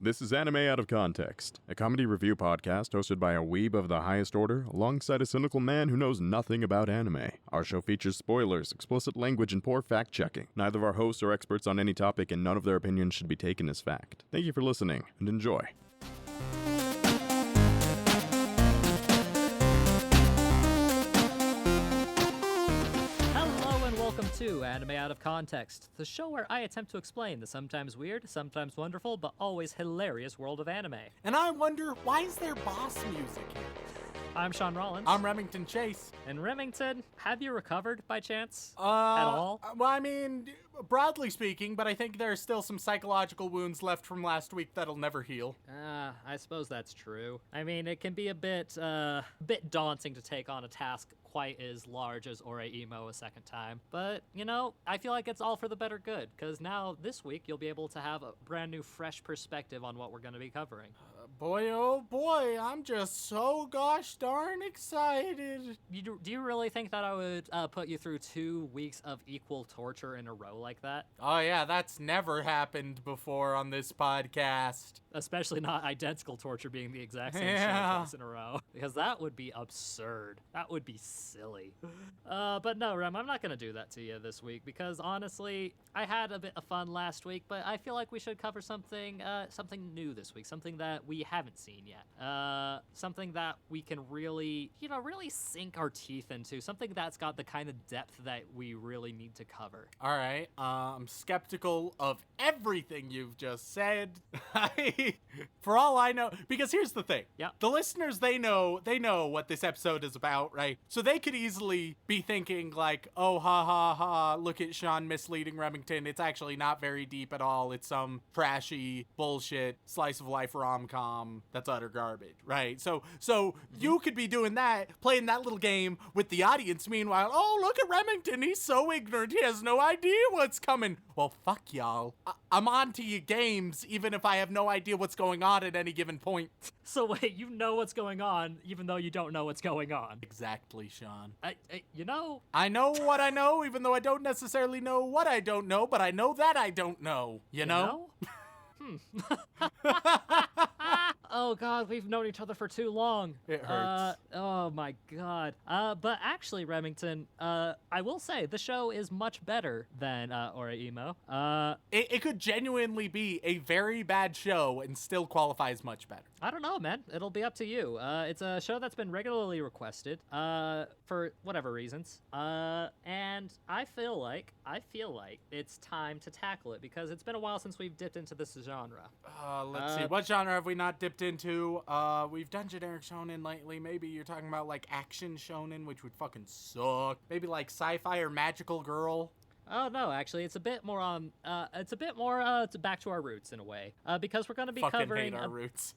This is Anime Out of Context, a comedy review podcast hosted by a weeb of the highest order, alongside a cynical man who knows nothing about anime. Our show features spoilers, explicit language, and poor fact-checking. Neither of our hosts are experts on any topic, and none of their opinions should be taken as fact. Thank you for listening, and enjoy. Welcome to Anime Out of Context, the show where I attempt to explain the sometimes weird, sometimes wonderful, but always hilarious world of anime. And I wonder, why is there boss music here? I'm Sean Rollins. I'm Remington Chase. And Remington, have you recovered by chance? At all? Well, I mean, broadly speaking, but I think there are still some psychological wounds left from last week that'll never heal. I suppose that's true. I mean, it can be a bit daunting to take on a task quite as large as Imo a second time. But, you know, I feel like it's all for the better good, because now, this week, you'll be able to have a brand new, fresh perspective on what we're going to be covering. Boy, oh boy, I'm just so gosh darn excited. Do you really think that I would put you through 2 weeks of equal torture in a row like that? Oh yeah, that's never happened before on this podcast. Especially not identical torture being the exact same show twice in a row. Because that would be absurd. That would be silly. But no, Rem, I'm not going to do that to you this week because honestly, I had a bit of fun last week, but I feel like we should cover something new this week, something that we haven't seen yet. Something that we can really sink our teeth into, something that's got the kind of depth that we really need to cover. All right, I'm skeptical of everything you've just said. For all I know, because here's the thing. Yeah. The listeners, they know what this episode is about, right? So they could easily be thinking like, oh, ha, ha, ha, look at Sean misleading Remington. It's actually not very deep at all. It's some trashy bullshit slice of life rom-com that's utter garbage, right? So you could be doing that, playing that little game with the audience. Meanwhile, oh, look at Remington. He's so ignorant. He has no idea what's coming. Well, fuck y'all. I'm on to your games, even if I have no idea what's going on at any given point. So wait, you know what's going on, even though you don't know what's going on. Exactly, Sean. I know what I know, even though I don't necessarily know what I don't know, but I know that I don't know. You know? Oh god, we've known each other for too long. It hurts. Oh my god. But actually, Remington, I will say the show is much better than Imo. It could genuinely be a very bad show and still qualify as much better. I don't know, man. It'll be up to you. It's a show that's been regularly requested, for whatever reasons. And I feel like it's time to tackle it because it's been a while since we've dipped into this genre. Let's see. What genre have we not dipped into? We've done generic shonen lately. Maybe you're talking about like action shonen, which would fucking suck. Maybe like sci-fi or magical girl. Oh no, actually, it's a bit more back to our roots in a way, because we're going to be covering. Hate our roots.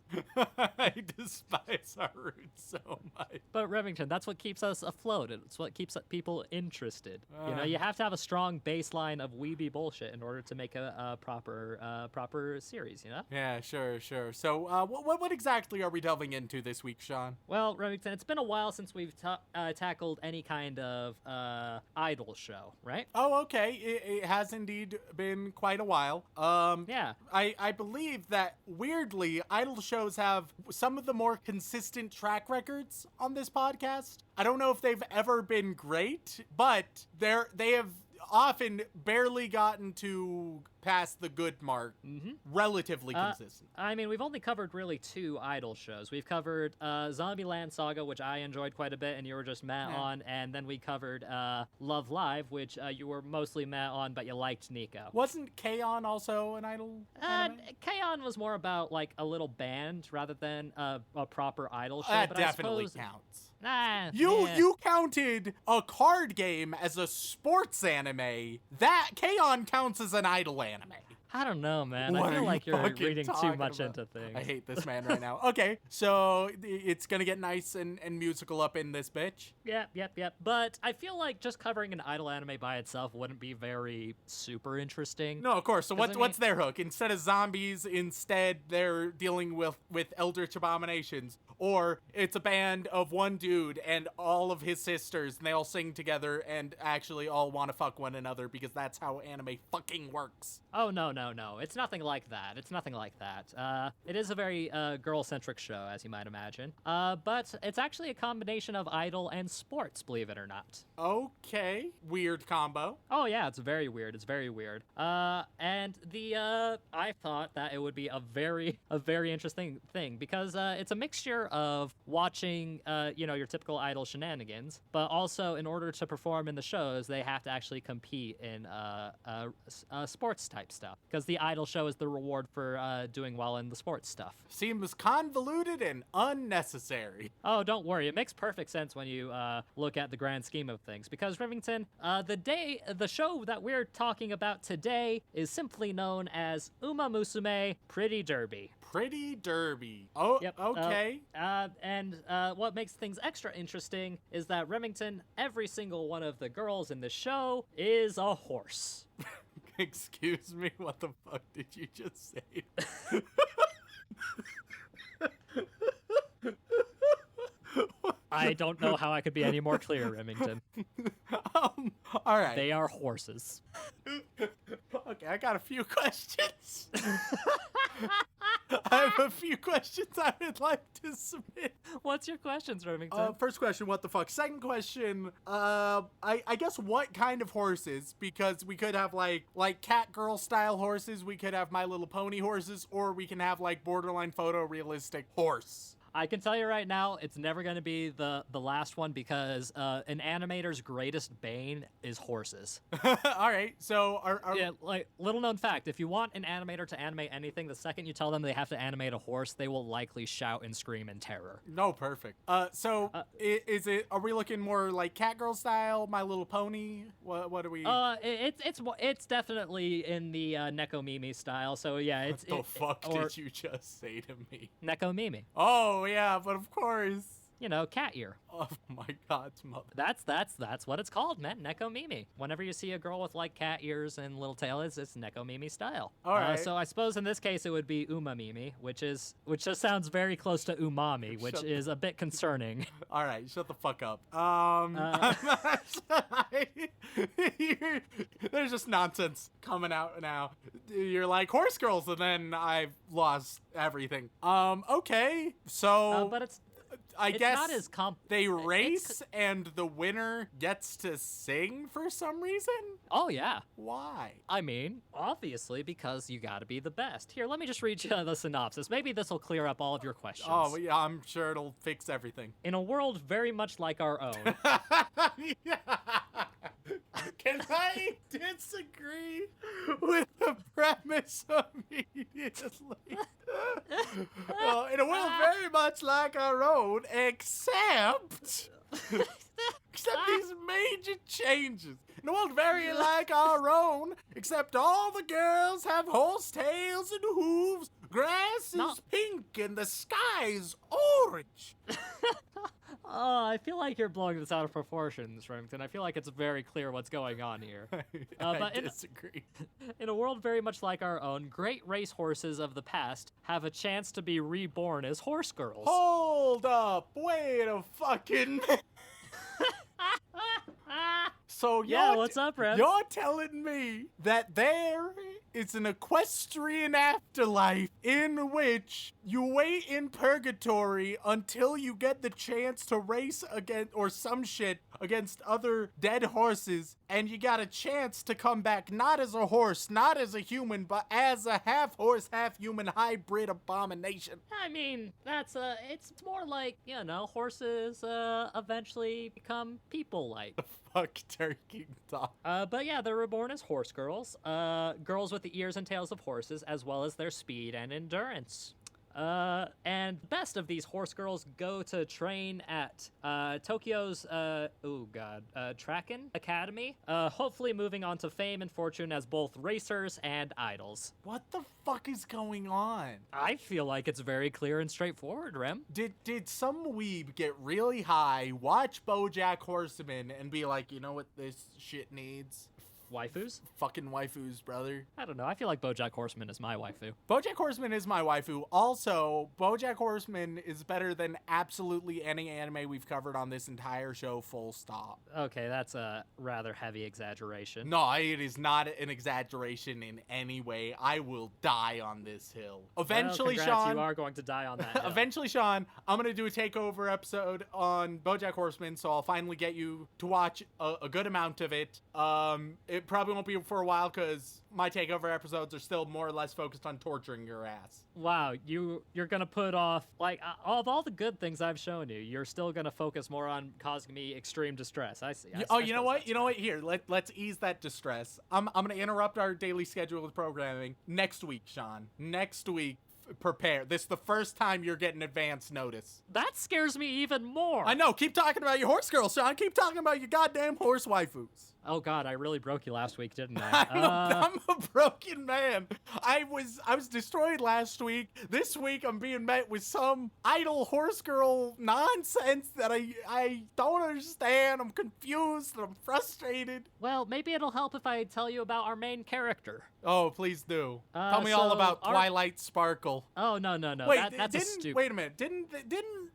I despise our roots so much. But Remington, that's what keeps us afloat. It's what keeps people interested. You have to have a strong baseline of weeby bullshit in order to make a proper series. You know? Yeah, sure. So, what exactly are we delving into this week, Sean? Well, Remington, it's been a while since we've tackled any kind of idol show, right? Oh, okay. It has indeed been quite a while. Yeah. I believe that, weirdly, idol shows have some of the more consistent track records on this podcast. I don't know if they've ever been great, but they have often barely gotten to past the good mark. Relatively consistent. I mean, we've only covered really 2 idol shows. We've covered Zombieland Saga, which I enjoyed quite a bit and you were just meh on, and then we covered Love Live, which you were mostly meh on, but you liked Nico. Wasn't K-On! Also an idol anime? K-On! Was more about like a little band rather than a proper idol show. That but definitely I suppose, counts. You counted a card game as a sports anime. That K-On! Counts as an idol anime. I don't know, man. What I feel are like you you're fucking reading too talking much about? into things. I hate this man right now. Okay, so it's gonna get nice and musical up in this bitch. Yep. But I feel like just covering an idol anime by itself wouldn't be very super interesting. No, of course. So what's their hook? Instead of zombies, they're dealing with eldritch abominations. Or it's a band of one dude and all of his sisters, and they all sing together and actually all want to fuck one another because that's how anime fucking works. Oh, no. no. It's nothing like that. It's nothing like that. It is a very girl-centric show, as you might imagine. But it's actually a combination of idol and sports, believe it or not. Okay. Weird combo. Oh yeah, it's very weird. It's very weird. And I thought that it would be a very interesting thing because it's a mixture of watching, your typical idol shenanigans, but also in order to perform in the shows, they have to actually compete in sports type stuff because the idol show is the reward for doing well in the sports stuff. Seems convoluted and unnecessary. Oh, don't worry. It makes perfect sense when you look at the grand scheme of things. Because, Remington, the show that we're talking about today is simply known as Uma Musume Pretty Derby. Pretty Derby. Oh, Yep. okay. And what makes things extra interesting is that Remington, every single one of the girls in the show is a horse. Excuse me, what the fuck did you just say? I don't know how I could be any more clear, Remington. All right. They are horses. Okay, I got a few questions. I have a few questions I would like to submit. What's your questions, Remington? First question, what the fuck? Second question, I guess what kind of horses? Because we could have like cat girl style horses, we could have My Little Pony horses, or we can have like borderline photorealistic horse. I can tell you right now, it's never going to be the last one because an animator's greatest bane is horses. All right, so Yeah, like, little known fact, if you want an animator to animate anything, the second you tell them they have to animate a horse, they will likely shout and scream in terror. No, perfect. Are we looking more like cat girl style, My Little Pony? What are we? It's definitely in the Neko Mimi style, so yeah, it's... What the fuck did you just say to me? Neko Mimi. Oh, yeah, but of course. You know, cat ear. Oh my God's mother. That's what it's called, man. Neko Mimi. Whenever you see a girl with like cat ears and little tail, it's Neko Mimi style. All right. So I suppose in this case it would be Uma Mimi, which just sounds very close to umami, which is a bit concerning. All right, shut the fuck up. There's just nonsense coming out now. You're like horse girls, and then I've lost everything. Okay, so But it's I guess not as they race and the winner gets to sing for some reason? Oh, yeah. Why? I mean, obviously, because you gotta be the best. Here, let me just read you the synopsis. Maybe this will clear up all of your questions. Oh, yeah, I'm sure it'll fix everything. In a world very much like our own. Can I disagree with the premise immediately? Well, in a world very much like our own, except these major changes. In a world very like our own, except all the girls have horse tails and hooves, grass is pink, and the sky's orange. I feel like you're blowing this out of proportions, Remington. I feel like it's very clear what's going on here. I disagree. In a world very much like our own, great race horses of the past have a chance to be reborn as horse girls. Hold up! Wait a fucking minute. So what's up, Rem? You're telling me that there is an equestrian afterlife in which you wait in purgatory until you get the chance to race against or some shit against other dead horses, and you got a chance to come back not as a horse, not as a human, but as a half horse, half human hybrid abomination. I mean, it's more like, horses eventually become people-like. Fuck turkey talk. But yeah, they're reborn as horse girls. Girls with the ears and tails of horses, as well as their speed and endurance. And best of these horse girls go to train at Tokyo's Tracken Academy, hopefully moving on to fame and fortune as both racers and idols. What the fuck is going on? I feel like it's very clear and straightforward, Rem. Did some weeb get really high, watch BoJack Horseman, and be like, you know what this shit needs? Waifus? Fucking waifus, brother. I don't know. I feel like BoJack Horseman is my waifu. BoJack Horseman is my waifu. Also, BoJack Horseman is better than absolutely any anime we've covered on this entire show, full stop. Okay, that's a rather heavy exaggeration. No, it is not an exaggeration in any way. I will die on this hill. Eventually, well, congrats, Sean. you are going to die on that hill. Eventually, Sean, I'm going to do a takeover episode on BoJack Horseman, so I'll finally get you to watch a good amount of it. It probably won't be for a while because my takeover episodes are still more or less focused on torturing your ass. Wow, you're gonna put off, like, of all the good things I've shown you, you're still gonna focus more on causing me extreme distress. I see. You know what? You know what? Here, let's ease that distress. I'm gonna interrupt our daily schedule with programming next week, Sean. Next week. Prepare. This is the first time you're getting advance notice. That scares me even more. I know. Keep talking about your horse girls, Sean. Keep talking about your goddamn horse waifus. Oh God, I really broke you last week, didn't I? I'm a broken man. I was destroyed last week. This week I'm being met with some idle horse girl nonsense that I don't understand. I'm confused. I'm frustrated. Well, maybe it'll help if I tell you about our main character. Oh, please do. Tell me all about Twilight Sparkle. Oh, no. Wait, That's a stupid... Wait a minute. Didn't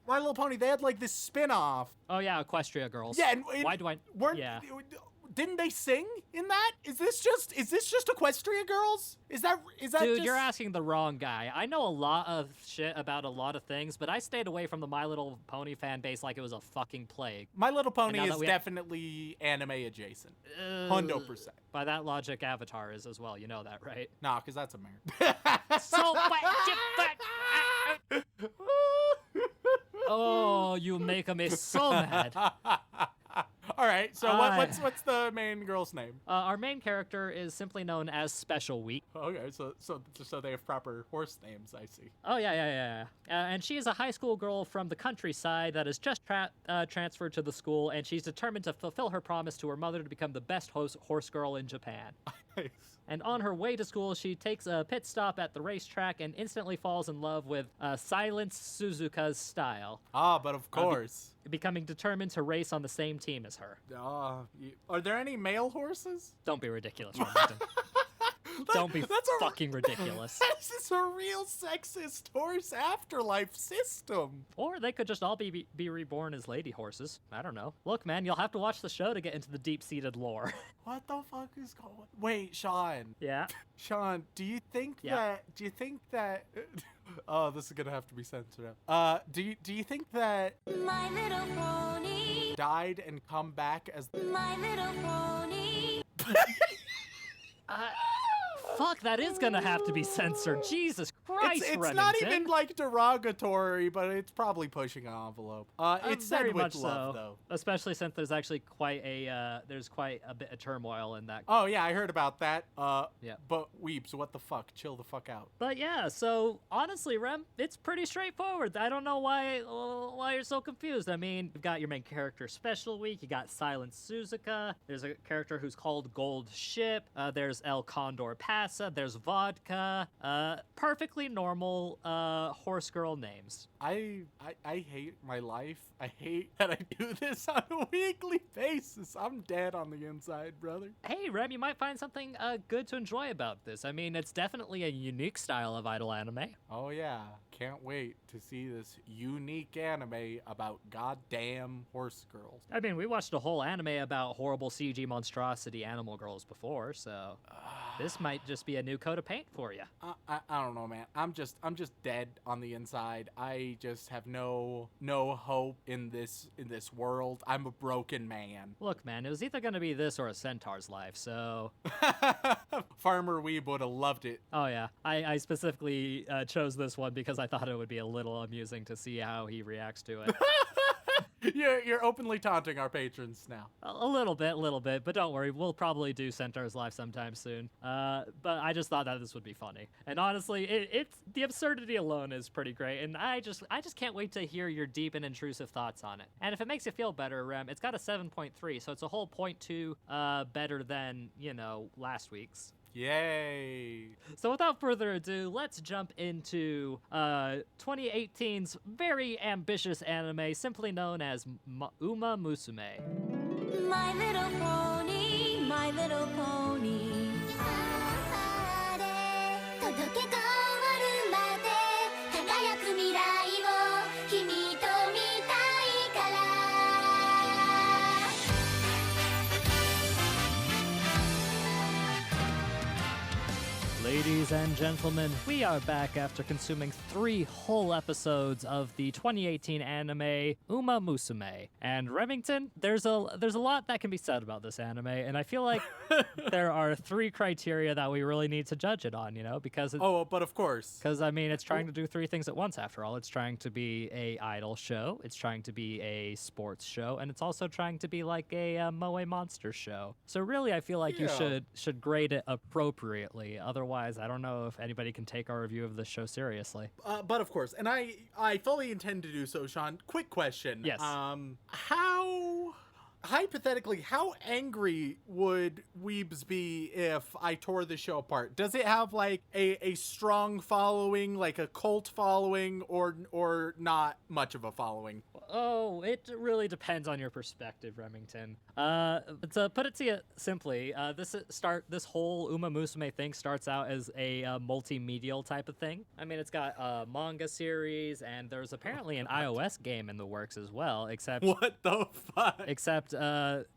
My Little Pony, they had like this spin-off. Oh, yeah, Equestria Girls. Yeah, why do I... Yeah. Didn't they sing in that? Is this just Equestria Girls? Is that Dude, just... you're asking the wrong guy. I know a lot of shit about a lot of things, but I stayed away from the My Little Pony fan base like it was a fucking plague. My Little Pony is definitely anime adjacent. 100%. By that logic, Avatar is as well. You know that, right? Nah, because that's American. Oh, you make me so mad. All right, so what's the main girl's name? Our main character is simply known as Special Week. Okay, so they have proper horse names, I see. Oh, yeah. And she is a high school girl from the countryside that has just transferred to the school, and she's determined to fulfill her promise to her mother to become the best horse girl in Japan. Nice. And on her way to school, she takes a pit stop at the racetrack and instantly falls in love with Silence Suzuka's style. Ah, but of course. Becoming determined to race on the same team as her. Are there any male horses? Don't be ridiculous, Remington. Don't be fucking ridiculous. This is a real sexist horse afterlife system. Or they could just all be reborn as lady horses. I don't know. Look, man, you'll have to watch the show to get into the deep-seated lore. What the fuck is going on? Wait, Sean. Yeah? Sean, do you think that... Oh, this is gonna have to be censored out. Do you think that My Little Pony died and come back as My Little Pony? Fuck, that is gonna have to be censored. Jesus Christ, it's not even like derogatory, but it's probably pushing an envelope. It's said very with much love, so, though. especially since there's actually quite a bit of turmoil in that. Oh yeah, I heard about that. Yeah. But Weeps, what the fuck? Chill the fuck out. But yeah, so honestly, Rem, it's pretty straightforward. I don't know why you're so confused. I mean, you've got your main character, Special Week. You got Silent Suzuka. There's a character who's called Gold Ship. There's El Condor Pasa. There's Vodka. Perfectly normal horse girl names. I hate my life. I hate that I do this on a weekly basis. I'm dead on the inside, brother. Hey, Rem, you might find something good to enjoy about this. I mean, it's definitely a unique style of idol anime. Oh yeah, can't wait to see this unique anime about goddamn horse girls. I mean, we watched a whole anime about horrible CG monstrosity animal girls before, so this might just be a new coat of paint for you. I don't know, man. I'm just dead on the inside. I just have no hope in this world. I'm a broken man. Look, man, it was either gonna be this or a centaur's life, so... Farmer Weeb would have loved it. Oh yeah, I specifically chose this one because I thought it would be a little amusing to see how he reacts to it. You're openly taunting our patrons now. A little bit, but don't worry, we'll probably do Centaur's Life sometime soon. But I just thought that this would be funny. And honestly, it's the absurdity alone is pretty great, and I just can't wait to hear your deep and intrusive thoughts on it. And if it makes you feel better, Rem, it's got a 7.3, so it's a whole 0.2 better than, last week's. Yay! So without further ado, let's jump into 2018's very ambitious anime, simply known as Uma Musume. My Little Pony, My Little Pony 届け変わるまで輝く未来を君と見たいから Ladies and gentlemen, we are back after consuming 3 whole episodes of the 2018 anime Uma Musume. And Remington, there's a lot that can be said about this anime, and I feel like there are 3 criteria that we really need to judge it on, you know, because it's, but of course. because I mean, it's trying to do 3 things at once. After all, it's trying to be a idol show, it's trying to be a sports show, and it's also trying to be like a moe monster show. So really, I feel like you should grade it appropriately. Otherwise, I don't know if anybody can take our review of this show seriously. But of course, and I fully intend to do so, Sean. Quick question. Yes. Hypothetically, how angry would Weebs be if I tore the show apart? Does it have like a strong following, like a cult following, or not much of a following? Oh, it really depends on your perspective, Remington. To put it to you simply, this whole Uma Musume thing starts out as a multimedial type of thing. I mean, it's got a manga series, and there's apparently an iOS game in the works as well. Except What the fuck? Except,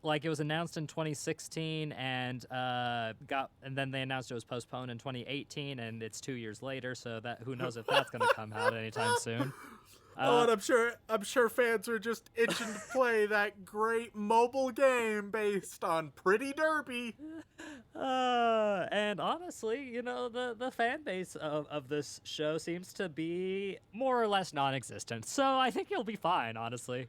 like, it was announced in 2016 and then they announced it was postponed in 2018, and it's 2 years later, so that who knows if that's gonna come out anytime soon. And I'm sure fans are just itching to play that great mobile game based on Pretty Derby. And honestly, you know, the fan base of this show seems to be more or less non-existent, so I think you'll be fine, honestly.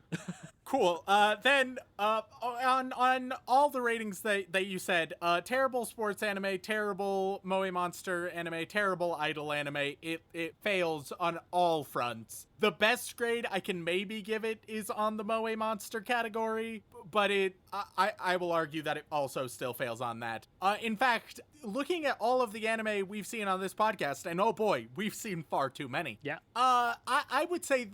Cool. Then on all the ratings that you said, terrible sports anime, terrible moe monster anime, terrible idol anime, it fails on all fronts. The best grade I can maybe give it is on the moe monster category, but I will argue that it also still fails on that. In fact, looking at all of the anime we've seen on this podcast, and oh boy, we've seen far too many. Yeah. I would say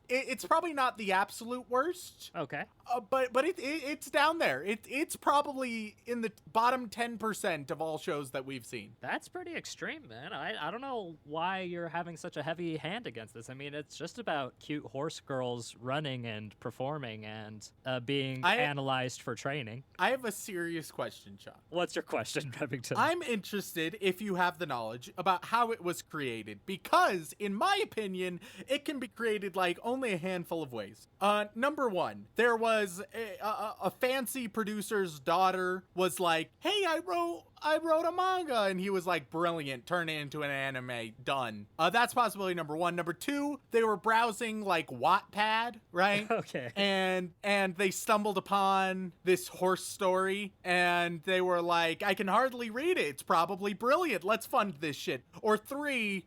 it's probably not the absolute worst. Okay. But it's down there. It's probably in the bottom 10% of all shows that we've seen. That's pretty extreme, man. I don't know why you're having such a heavy hand against this. I mean, it's just about cute horse girls running and performing and being analyzed for training. I have a serious question, Sean. What's your question, Remington? I'm interested, if you have the knowledge, about how it was created, because, in my opinion, it can be created like only a handful of ways. Number one, there was a fancy producer's daughter was like, hey, I wrote a manga, and he was like, brilliant, turn it into an anime, done. That's possibility number one. Number two, they were browsing like Wattpad, right? Okay. And they stumbled upon this horse story, and they were like, I can hardly read it, it's probably brilliant, let's fund this shit. Or three,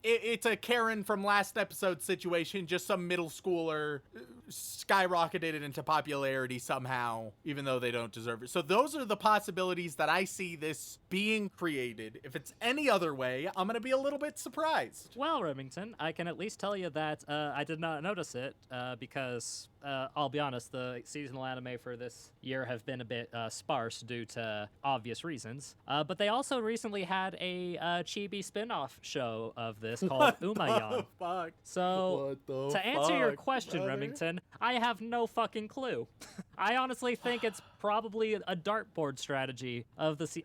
it's a Karen from last episode situation, just some middle schooler skyrocketed it into popularity somehow, even though they don't deserve it. So those are the possibilities that I see this being created. If it's any other way, I'm gonna be a little bit surprised. Well, Remington, I can at least tell you that I did not notice it because, I'll be honest, the seasonal anime for this year have been a bit sparse due to obvious reasons. But they also recently had a chibi spin-off show of this called Umayan. Fuck? So, to answer your question, Remington, I have no fucking clue. I honestly think it's probably a dartboard strategy of this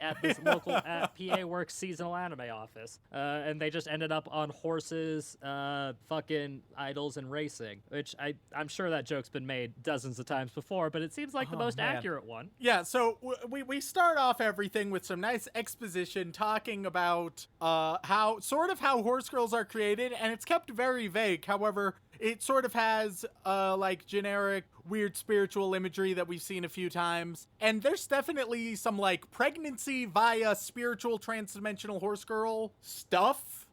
local PA Works seasonal anime office. And they just ended up on horses, fucking idols, and racing, which I'm sure that joke's been made dozens of times before, but it seems like the most accurate one. Yeah, so we start off everything with some nice exposition talking about how horse girls are created, and it's kept very vague. However, it sort of has like generic weird spiritual imagery that we've seen a few times, and there's definitely some like pregnancy via spiritual transdimensional horse girl stuff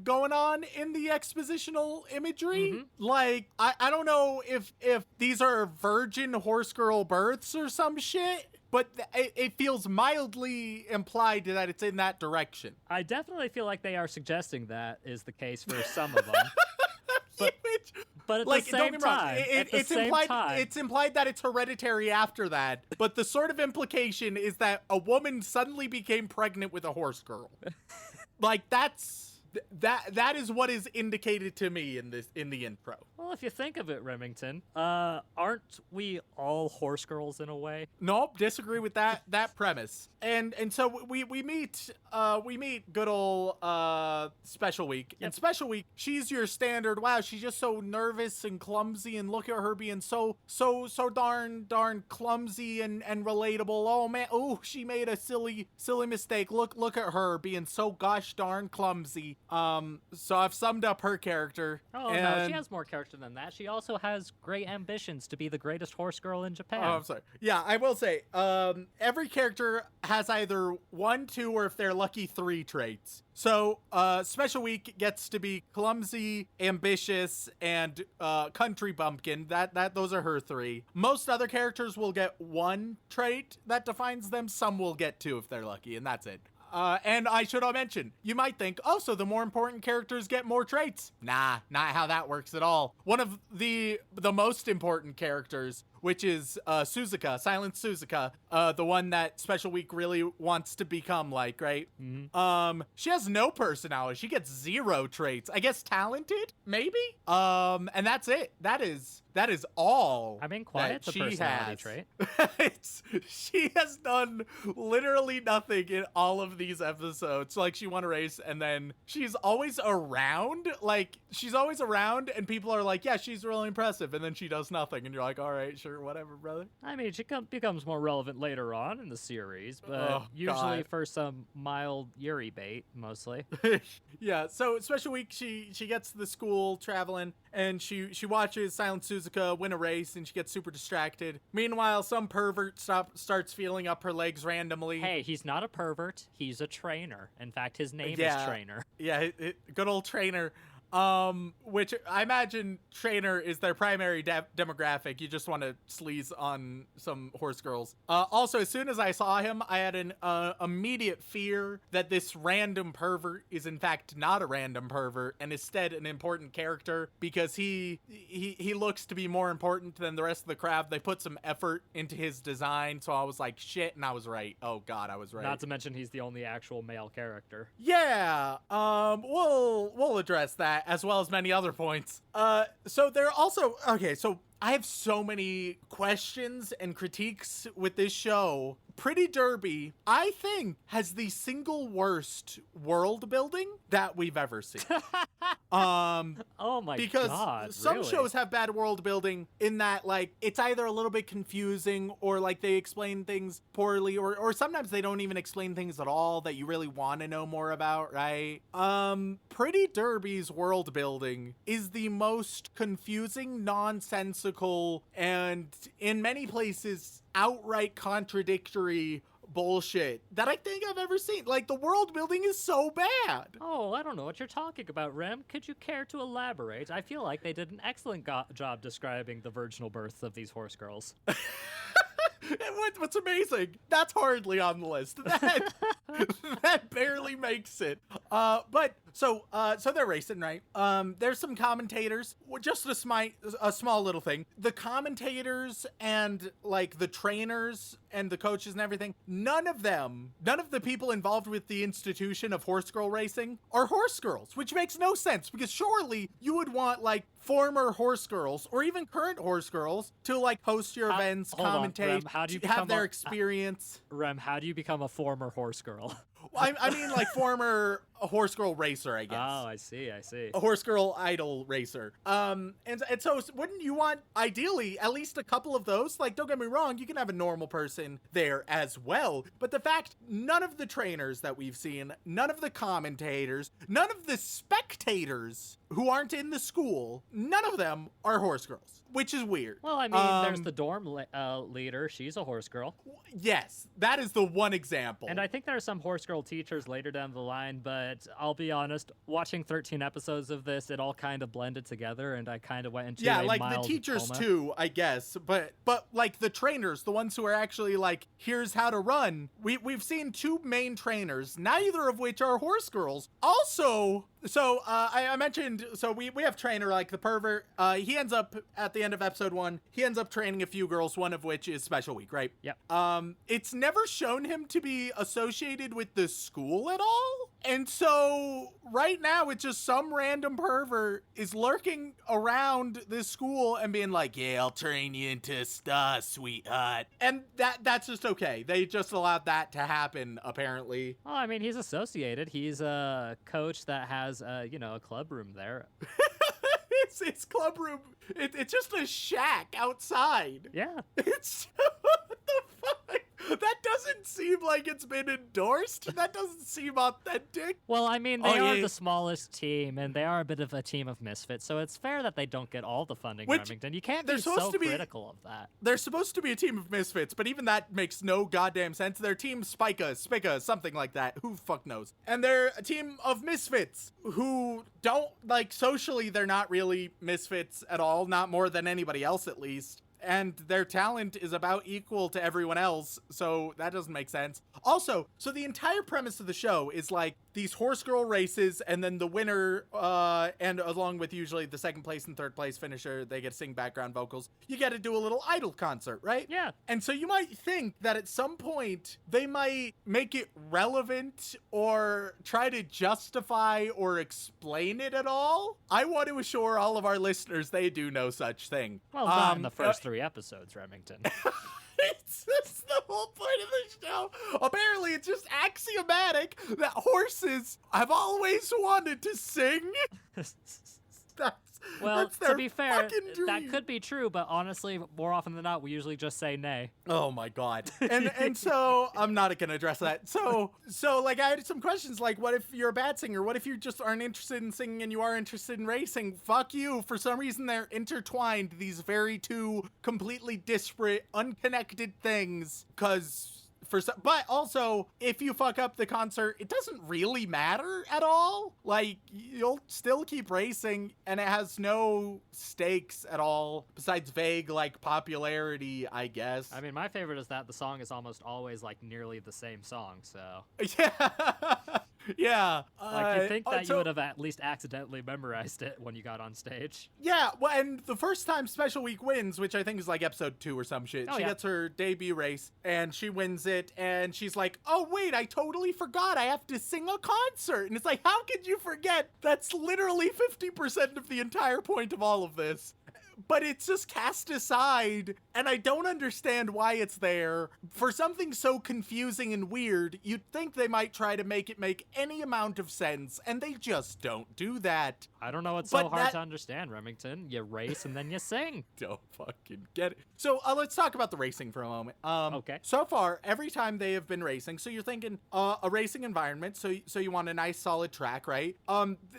going on in the expositional imagery. Like, I don't know if these are virgin horse girl births or some shit, but it feels mildly implied that it's in that direction. I definitely feel like they are suggesting that is the case for some of them. But at Like, the don't same get me wrong, time, it's implied that it's hereditary after that, but the sort of implication is that a woman suddenly became pregnant with a horse girl. Like, that is what is indicated to me in the intro. Well, if you think of it, Remington, aren't we all horse girls in a way? Nope, disagree with that premise. And so we meet good old Special Week. Yep. In Special Week, she's your standard, wow, she's just so nervous and clumsy, and look at her being so darn clumsy and relatable. Oh man, oh, she made a silly mistake. Look at her being so gosh darn clumsy. So I've summed up her character. Oh, no, she has more character than that. She also has great ambitions to be the greatest horse girl in Japan. Oh, I'm sorry. Yeah, I will say, every character has either 1, 2, or if they're lucky, 3 traits. So, Special Week gets to be clumsy, ambitious, and country bumpkin. Those are her 3. Most other characters will get 1 trait that defines them. Some will get 2 if they're lucky, and that's it. And I should mention, you might think, oh, so the more important characters get more traits. Nah, not how that works at all. One of the most important characters, which is Suzuka, Silent Suzuka, the one that Special Week really wants to become like, right? Mm-hmm. She has no personality. She gets 0 traits. I guess talented, maybe? And that's it. That is all. I mean, quiet's a personality trait. She has done literally nothing in all of these episodes. Like, she won a race, and then she's always around. Like, she's always around, and people are like, yeah, she's really impressive. And then she does nothing, and you're like, all right, sure, whatever, brother. I mean, she becomes more relevant later on in the series, but usually for some mild Yuri bait, mostly. Yeah, so Special Week, she gets to the school traveling, and she watches Silent Suzuka win a race, and she gets super distracted. Meanwhile, some pervert starts feeling up her legs randomly. Hey, he's not a pervert. He's a trainer. In fact, his name is Trainer. Yeah, good old Trainer. Which I imagine Trainer is their primary demographic. You just want to sleaze on some horse girls. Also, as soon as I saw him, I had an immediate fear that this random pervert is in fact not a random pervert, and instead an important character, because he looks to be more important than the rest of the crowd. They put some effort into his design, so I was like, shit, and I was right. Oh god, I was right. Not to mention he's the only actual male character. Yeah, we'll address that, as well as many other points. So there are also, okay, so I have so many questions and critiques with this show. Pretty Derby, I think, has the single worst world building that we've ever seen. Oh my because god, some really? shows have bad world building in that, like, it's either a little bit confusing, or like they explain things poorly, or sometimes they don't even explain things at all that you really want to know more about, right? Pretty Derby's world building is the most confusing, nonsensical, and in many places outright contradictory bullshit that I think I've ever seen. Like, the world building is so bad. Oh, I don't know what you're talking about, Rem. Could you care to elaborate? I feel like they did an excellent job describing the virginal births of these horse girls. What's amazing, that's hardly on the list. That barely makes it. But so they're racing, right? There's some commentators. Just a small little thing. The commentators and like the trainers and the coaches and everything, none of the people involved with the institution of horse girl racing are horse girls, which makes no sense, because surely you would want like former horse girls or even current horse girls to like host your events, commentate, have their experience. Rem, how do you become a former horse girl? I mean, like, former horse girl racer, I guess. Oh, I see. A horse girl idol racer. And so wouldn't you want, ideally, at least a couple of those? Like, don't get me wrong, you can have a normal person there as well. But the fact, none of the trainers that we've seen, none of the commentators, none of the spectators who aren't in the school, none of them are horse girls, which is weird. Well, I mean, there's the dorm leader. She's a horse girl. Yes, that is the one example. And I think there are some horse girl teachers later down the line, but but I'll be honest, watching 13 episodes of this, it all kind of blended together, and I kind of went into Yeah, a like mild the teachers coma. too, I guess. But like the trainers, the ones who are actually like, here's how to run. We've seen two main trainers, neither of which are horse girls. Also, so I mentioned, so we have trainer like the pervert. He ends up at the end of episode 1. He ends up training a few girls, one of which is Special Week, right? Yep. It's never shown him to be associated with the school at all. And so right now it's just some random pervert is lurking around this school and being like, yeah, I'll train you into star, sweetheart. And that's just okay. They just allowed that to happen, apparently. Well, I mean, he's associated. He's a coach that has, a club room there. It's club room. It's just a shack outside. Yeah. It's what the fuck? That doesn't seem like it's been endorsed. That doesn't seem authentic. Well, I mean, they Oh, are yeah. the smallest team, and they are a bit of a team of misfits, so it's fair that they don't get all the funding, Which- Remington. You can't they're be supposed so to be- critical of that. They're supposed to be a team of misfits, but even that makes no goddamn sense. They're Team Spica, something like that. Who fuck knows? And they're a team of misfits who don't, like, socially, they're not really misfits at all. Not more than anybody else, at least. And their talent is about equal to everyone else, so that doesn't make sense. Also, so the entire premise of the show is like these horse girl races, and then the winner, and along with usually the second place and third place finisher, they get to sing background vocals. You get to do a little idol concert, right? Yeah. And so you might think that at some point they might make it relevant or try to justify or explain it at all. I want to assure all of our listeners they do no such thing. Well, not in the first 3 episodes, Remington. It's just the whole point of the show. Apparently, it's just axiomatic that horses have always wanted to sing. Well, That's their to be fair, fucking dream. that could be true, but honestly, more often than not, we usually just say nay. Oh my god. And so I'm not gonna address that. So like I had some questions like, what if you're a bad singer? What if you just aren't interested in singing and you are interested in racing? Fuck you. For some reason they're intertwined, these very two completely disparate, unconnected things. But also, if you fuck up the concert, it doesn't really matter at all. Like, you'll still keep racing, and it has no stakes at all, besides vague, like, popularity, I guess. I mean, my favorite is that the song is almost always, like, nearly the same song, so... Yeah. Yeah. Like, you'd think that you so- would have at least accidentally memorized it when you got on stage. Yeah, well, and the first time Special Week wins, which I think is like episode 2 or some shit, Oh, she yeah. gets her debut race, and she wins it, and she's like, oh, wait, I totally forgot I have to sing a concert. And it's like, how could you forget? That's literally 50% of the entire point of all of this. But it's just cast aside, and I don't understand why it's there. For something so confusing and weird, you'd think they might try to make it make any amount of sense, and they just don't do that. I don't know what's so But hard that- to understand, Remington. You race and then you sing. Don't fucking get it. So let's talk about the racing for a moment. Okay. So far, every time they have been racing, so you're thinking a racing environment, so you want a nice solid track, right?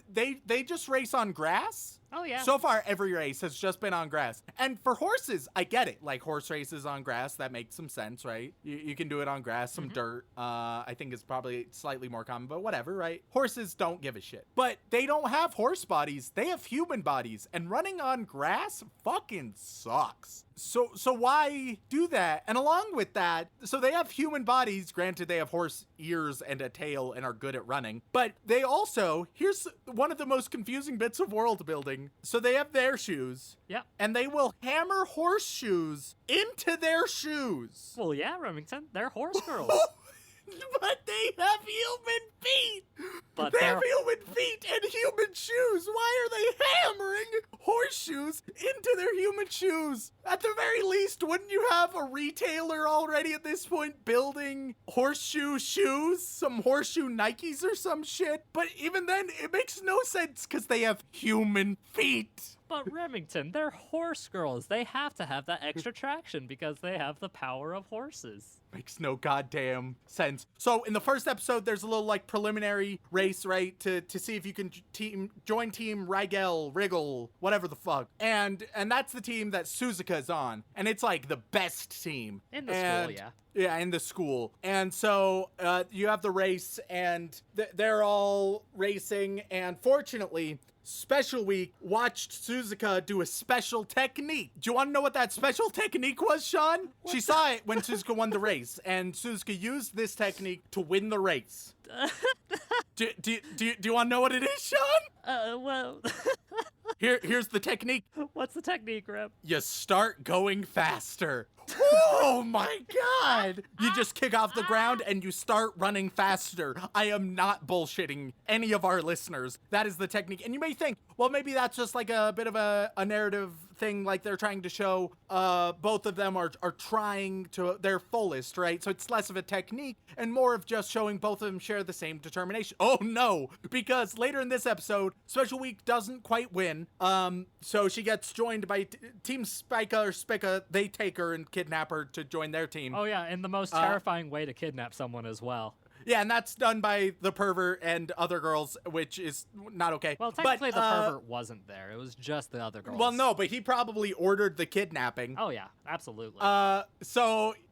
They just race on grass. Oh, yeah. So far, every race has just been on grass. And for horses, I get it. Like, horse races on grass, that makes some sense, right? You can do it on grass, some dirt. I think is probably slightly more common, but whatever, right? Horses don't give a shit. But they don't have horse bodies. They have human bodies. And running on grass fucking sucks. So why do that? And along with that, so they have human bodies. Granted, they have horse ears and a tail and are good at running. But they also, here's one of the most confusing bits of world building. So they have their shoes. Yep. And they will hammer horseshoes into their shoes. Well, yeah, Remington. They're horse girls. But they have human feet. But they have they're- human feet and human shoes. Why are they hammering horseshoes into their human shoes? At the very least, wouldn't you have a retailer already at this point building horseshoe shoes? Some horseshoe Nikes or some shit? But even then, it makes no sense because they have human feet. But Remington, they're horse girls. They have to have that extra traction because they have the power of horses. Makes no goddamn sense. So in the first episode, there's a little like preliminary race, right, to see if you can join Team Wriggle, whatever the fuck. And that's the team that Suzuka's on, and it's like the best team In the school, yeah. Yeah, in the school. And so you have the race, and they're all racing, and fortunately, Special Week watched Suzuka do a special technique. Do you want to know what that special technique was, Sean? She saw it when Suzuka won the race, and Suzuka used this technique to win the race. Do you want to know what it is, Sean? Well... Here's the technique. What's the technique, Rep? You start going faster. Oh my god! You just kick off the ground and you start running faster. I am not bullshitting any of our listeners. That is the technique. And you may think, well, maybe that's just like a bit of a narrative thing, like they're trying to show both of them are trying to their fullest, right? So it's less of a technique and more of just showing both of them share the same determination. Oh no, because later in this episode, Special Week doesn't quite win. So she gets joined by Team Spica or Spica. They take her and kidnap her to join their team. Oh yeah, and the most terrifying way to kidnap someone as well. Yeah, and that's done by the pervert and other girls, which is not okay. Well, technically the pervert wasn't there. It was just the other girls. Well, no, but he probably ordered the kidnapping. Oh yeah, absolutely.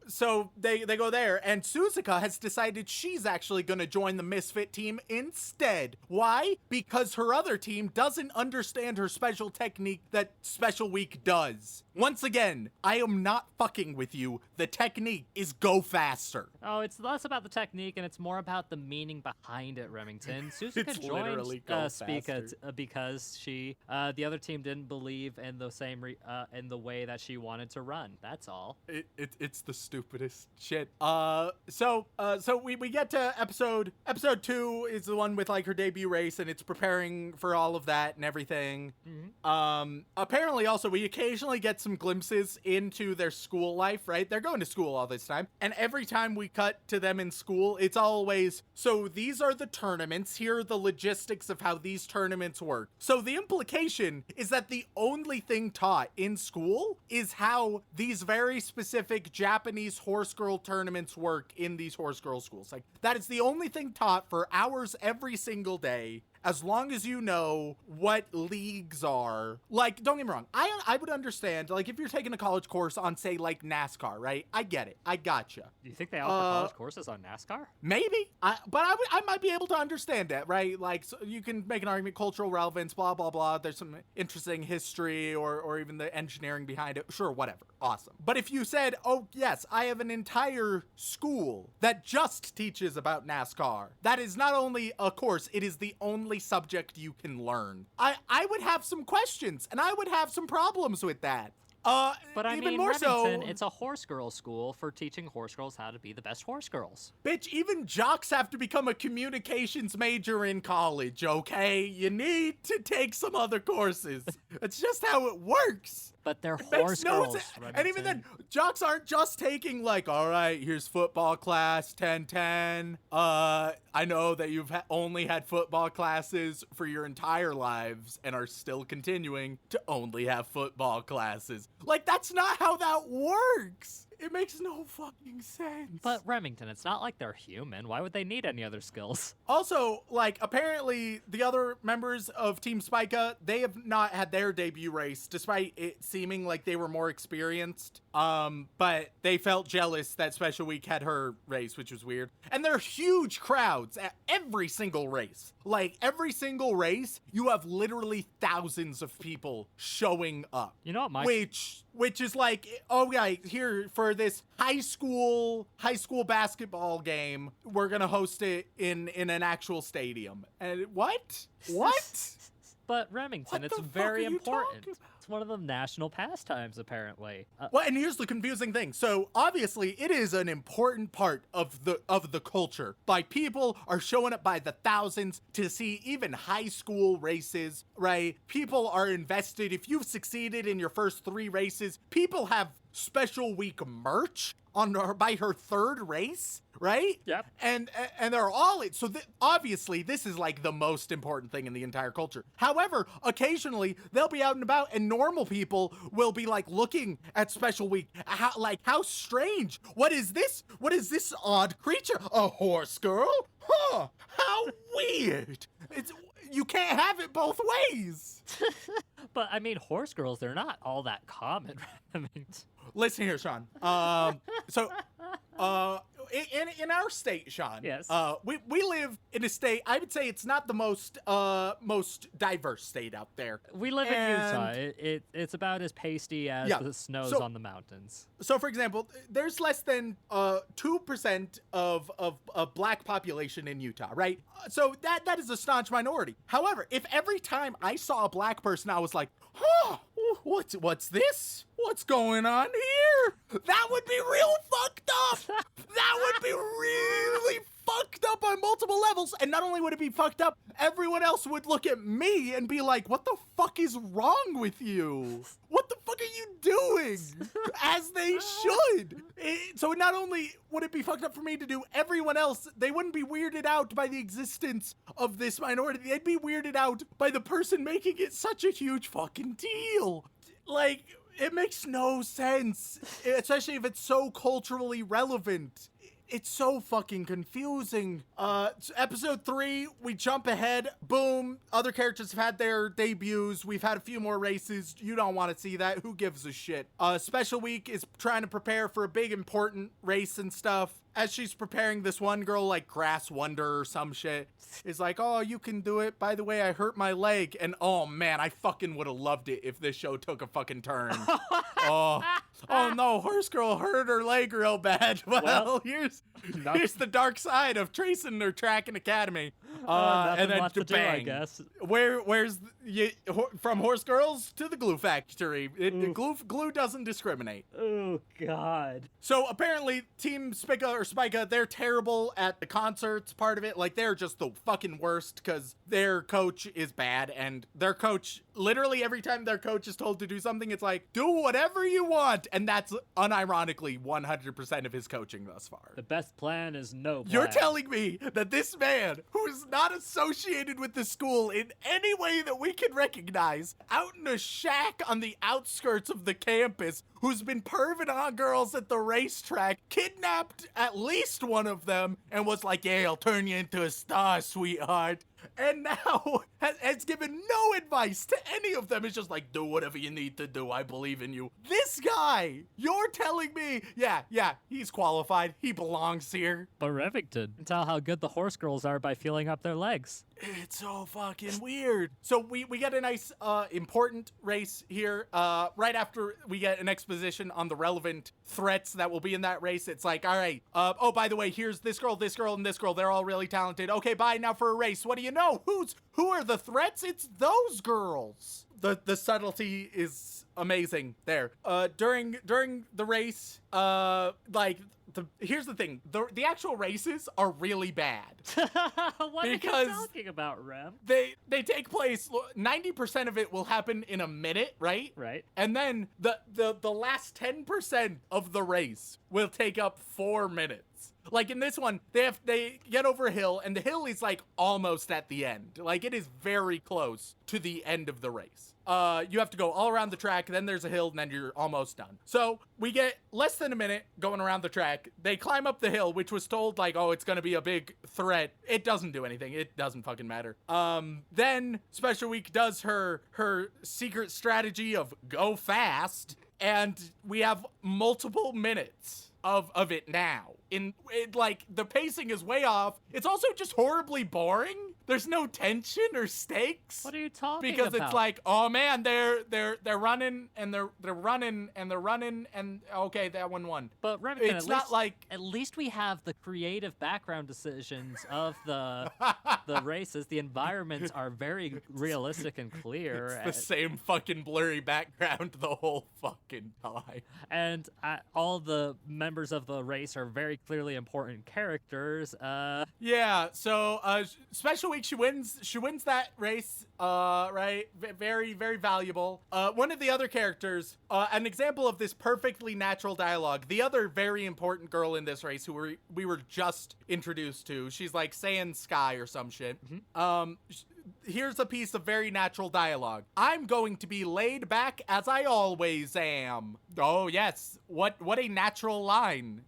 So they go there, and Suzuka has decided she's actually going to join the Misfit team instead. Why? Because her other team doesn't understand her special technique that Special Week does. Once again, I am not fucking with you. The technique is go faster. Oh, it's less about the technique and it's more about the meaning behind it, Remington. Suzuka It's literally joined go Spica faster. Because she, the other team didn't believe in the same in the way that she wanted to run. That's all. It's the stupidest shit. So we get to episode 2 is the one with like her debut race, and it's preparing for all of that and everything. Mm-hmm. Apparently also we occasionally get some glimpses into their school life, right? They're going to school all this time, and every time we cut to them in school, it's always, so these are the tournaments, here are the logistics of how these tournaments work. So the implication is that the only thing taught in school is how these very specific Japanese horse girl tournaments work in these horse girl schools. Like, that is the only thing taught for hours every single day. As long as you know what leagues are. Like, don't get me wrong, I would understand, like, if you're taking a college course on, say, like, NASCAR, right? I get it. I gotcha. Do you think they offer college courses on NASCAR? Maybe. But I might be able to understand it, right? Like, so you can make an argument, cultural relevance, blah, blah, blah. There's some interesting history or even the engineering behind it. Sure, whatever. Awesome. But if you said, oh, yes, I have an entire school that just teaches about NASCAR, that is not only a course, it is the only subject you can learn. I would have some questions, and I would have some problems with that. But I even mean, more Remington, so, it's a horse girl school for teaching horse girls how to be the best horse girls. bitch, even jocks have to become a communications major in college, okay? You need to take some other courses. That's just how it works. But they're Makes horse no girls, sense. Remington. And even then, jocks aren't just taking like, all right, here's football class, 10-10. I know that you've only had football classes for your entire lives and are still continuing to only have football classes. Like, that's not how that works. It makes no fucking sense. But Remington, it's not like they're human. Why would they need any other skills? Also, like, apparently the other members of Team Spica, they have not had their debut race, despite it seeming like they were more experienced. But they felt jealous that Special Week had her race, which was weird. And there are huge crowds at every single race. Like, every single race, you have literally thousands of people showing up. You know what, Mike? Which is like, oh yeah, here for this high school basketball game, we're gonna host it in an actual stadium. And what? But Remington, What it's the fuck very are you important. talking about? It's one of the national pastimes, apparently. Well, and here's the confusing thing. So obviously, it is an important part of the culture. Like, people are showing up by the thousands to see even high school races, right? People are invested. If you've succeeded in your first 3 races, people have Special Week merch by her 3rd race. right? Yep. And they're all in. So obviously, this is like the most important thing in the entire culture. However, occasionally they'll be out and about, and normal people will be like looking at Special Week. How strange. What is this? What is this odd creature? A horse girl? Huh? How weird. You can't have it both ways. But I mean, horse girls, they're not all that common. I mean, Listen here, Sean. In our state, Sean. Yes. We live in a state. I would say it's not the most diverse state out there. we live in Utah. It's about as pasty as Yeah, the snows so- on the mountains. So, for example, there's less than 2% of black population in Utah, right? So that is a staunch minority. However, if every time I saw a black person, I was like, huh, what's this? What's going on here? That would be real fucked up. That would be really fucked up on multiple levels. And not only would it be fucked up, everyone else would look at me and be like, what the fuck is wrong with you? What the fuck are you doing? As they should. So not only would it be fucked up for me to do, everyone else, they wouldn't be weirded out by the existence of this minority. They'd be weirded out by the person making it such a huge fucking deal. Like, it makes no sense, especially if it's so culturally relevant. It's so fucking confusing. Episode 3, we jump ahead. Boom. Other characters have had their debuts. We've had a few more races. You don't want to see that. Who gives a shit? Special Week is trying to prepare for a big important race and stuff. As she's preparing, this one girl, like Grass Wonder or some shit, is like, oh, you can do it. By the way, I hurt my leg. And oh man, I fucking would have loved it if this show took a fucking turn. Oh no, Horse Girl hurt her leg real bad. Well, here's the dark side of tracing her track and academy. And then left to do, I guess. Where's from Horse Girls to the glue factory? Glue doesn't discriminate. Oh God. So apparently Team Spica, they're terrible at the concerts part of it. Like, they're just the fucking worst because their coach is bad, and their coach, literally every time their coach is told to do something, it's like, do whatever you want. And that's unironically 100% of his coaching thus far. The best plan is no plan. You're telling me that this man, who is not associated with the school in any way that we can recognize, out in a shack on the outskirts of the campus, who's been perving on girls at the racetrack, kidnapped at least one of them, and was like, yeah, I'll turn you into a star, sweetheart. And now has given no advice to any of them. It's just like, do whatever you need to do. I believe in you. This guy, you're telling me, yeah, he's qualified. He belongs here. But Remington can tell how good the horse girls are by feeling up their legs. It's so fucking weird. So we get a nice important race here. Right after we get an exposition on the relevant threats that will be in that race. It's like, all right, oh, by the way, here's this girl, and this girl. They're all really talented. Okay, bye now for a race. What do you know? Who are the threats? It's those girls. The subtlety is amazing there. During the race, here's the thing. The actual races are really bad. What Because are you talking about, Rem? They take place, 90% of it will happen in a minute, right? Right. And then the last 10% of the race will take up 4 minutes. Like in this one, they get over a hill, and the hill is like almost at the end. Like, it is very close to the end of the race. You have to go all around the track, then there's a hill, and then you're almost done. So we get less than a minute going around the track. They climb up the hill, which was told like, oh, it's gonna be a big threat. It doesn't do anything. It doesn't fucking matter. Then Special Week does her secret strategy of go fast, and we have multiple minutes of it now. Like, the pacing is way off. It's also just horribly boring. There's no tension or stakes. What are you talking because about? it's like, oh man, they're running and they're running and they're running and okay, that one won. But Remington, It's not like at least we have the creative background decisions of the races. The environments are very realistic and clear. it's the same fucking blurry background the whole fucking time. And all the members of the race are very clearly important characters. Yeah, so Special Week Week, she wins that race, right? Very, very valuable. One of the other characters, an example of this perfectly natural dialogue, the other very important girl in this race who we were just introduced to, she's like saying Sky or some shit. Here's a piece of very natural dialogue. I'm going to be laid back as I always am. Oh, yes. What a natural line.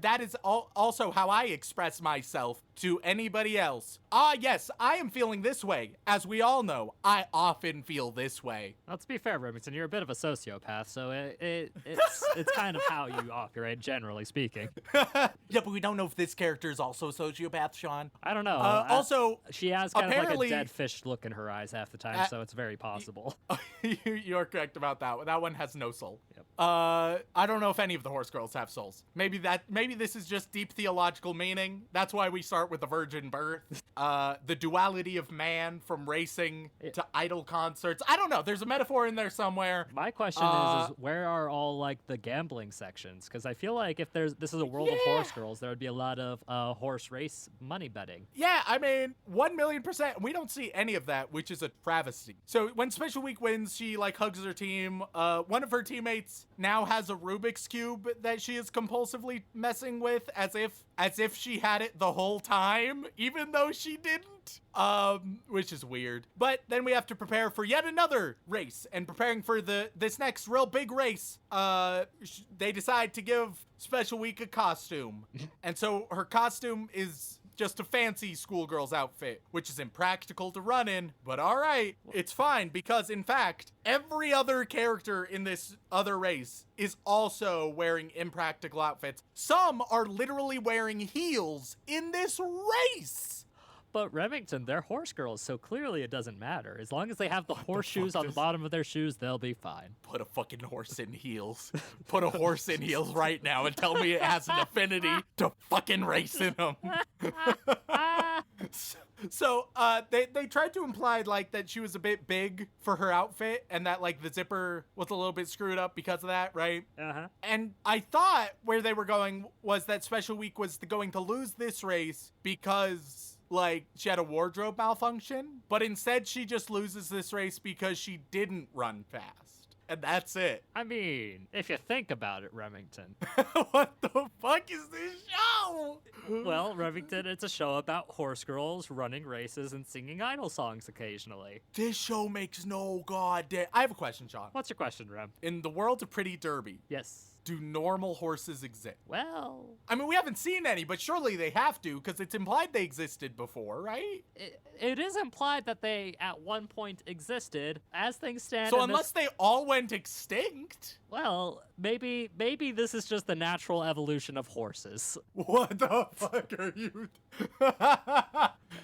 That is also how I express myself to anybody else. Ah, yes, I am feeling this way. As we all know, I often feel this way. Let's be fair, Remington, you're a bit of a sociopath, so it's kind of how you operate, generally speaking. Yeah, but we don't know if this character is also a sociopath, Sean. I don't know. Also, she has kind of like a apparently- dead fish look in her eyes half the time, so it's very possible. You're correct about that. That one has no soul. Yep. I don't know if any of the horse girls have souls. Maybe this is just deep theological meaning. That's why we start with the virgin birth. The duality of man from racing to idol concerts. I don't know. There's a metaphor in there somewhere. My question is where are all like the gambling sections? Because I feel like if this is a world of horse girls, there would be a lot of horse race money betting. Yeah, I mean, 1,000,000%. We don't see any of that, which is a travesty. So when Special Week wins, she like hugs her team. One of her teammates now has a Rubik's Cube that she is compulsively messing with as if she had it the whole time, even though she didn't. Which is weird. But then we have to prepare for yet another race, and preparing for this next real big race, they decide to give Special Week a costume. And so her costume is just a fancy schoolgirl's outfit, which is impractical to run in, but all right, it's fine, because in fact, every other character in this other race is also wearing impractical outfits. Some are literally wearing heels in this race. But Remington, they're horse girls, so clearly it doesn't matter. As long as they have the horseshoes on the bottom of their shoes, they'll be fine. Put a fucking horse in heels. Put a horse in heels right now and tell me it has an affinity to fucking race in them. So, they tried to imply, like, that she was a bit big for her outfit and that, like, the zipper was a little bit screwed up because of that, right? Uh-huh. And I thought where they were going was that Special Week was going to lose this race because, like, she had a wardrobe malfunction, but instead she just loses this race because she didn't run fast. And that's it. I mean, if you think about it, Remington. What the fuck is this show? Well, Remington, it's a show about horse girls running races and singing idol songs occasionally. This show makes no goddamn... I have a question, Sean. What's your question, Rem? In the world of Pretty Derby, Yes. do normal horses exist? Well, I mean, we haven't seen any, but surely they have to, because it's implied they existed before, right? it is implied that they at one point existed. As things stand, So in unless they all went extinct... well, maybe this is just the natural evolution of horses. What the fuck are you...